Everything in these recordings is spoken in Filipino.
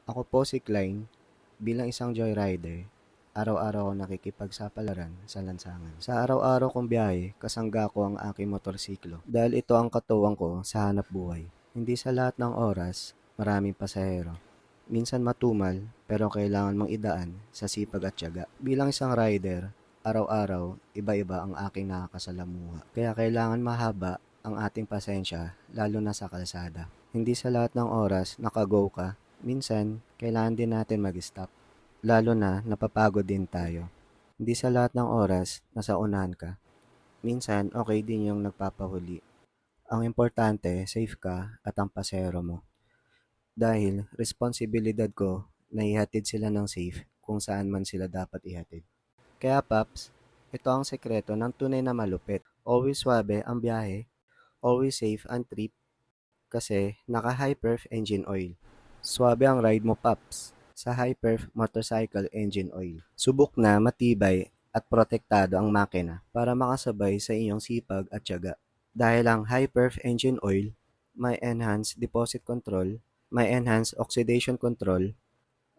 Ako po si Klein, bilang isang joyrider, araw-araw ako nakikipagsapalaran sa lansangan. Sa araw-araw kong biyahe, kasangga ko ang aking motorsiklo dahil ito ang katuwang ko sa hanap buhay. Hindi sa lahat ng oras, maraming pasahero. Minsan matumal, pero kailangan mong idaan sa sipag at tiyaga. Bilang isang rider, araw-araw, iba-iba ang aking nakakasalamuha. Kaya kailangan mahaba ang ating pasensya, lalo na sa kalsada. Hindi sa lahat ng oras nakago ka. Minsan, kailangan din natin mag-stop. Lalo na napapagod din tayo. Hindi sa lahat ng oras nasa unahan ka. Minsan, okay din yung nagpapahuli. Ang importante, safe ka at ang pasero mo. Dahil responsibilidad ko na ihatid sila ng safe kung saan man sila dapat ihatid. Kaya Paps, ito ang sekreto ng tunay na malupit. Always swabe ang biyahe, always safe ang trip kasi naka high perf engine oil. Swabe ang ride mo Paps sa high perf motorcycle engine oil. Subok na matibay at protektado ang makina para makasabay sa inyong sipag at tiyaga. Dahil ang high perf engine oil may enhanced deposit control, may enhanced oxidation control,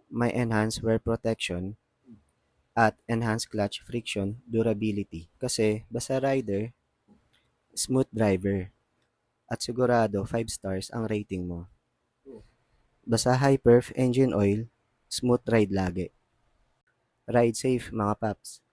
may enhanced wear protection, at enhanced clutch friction durability. Kasi basta rider, smooth driver, at sigurado 5 stars ang rating mo. Basta high perf engine oil, smooth ride lagi. Ride safe mga paps.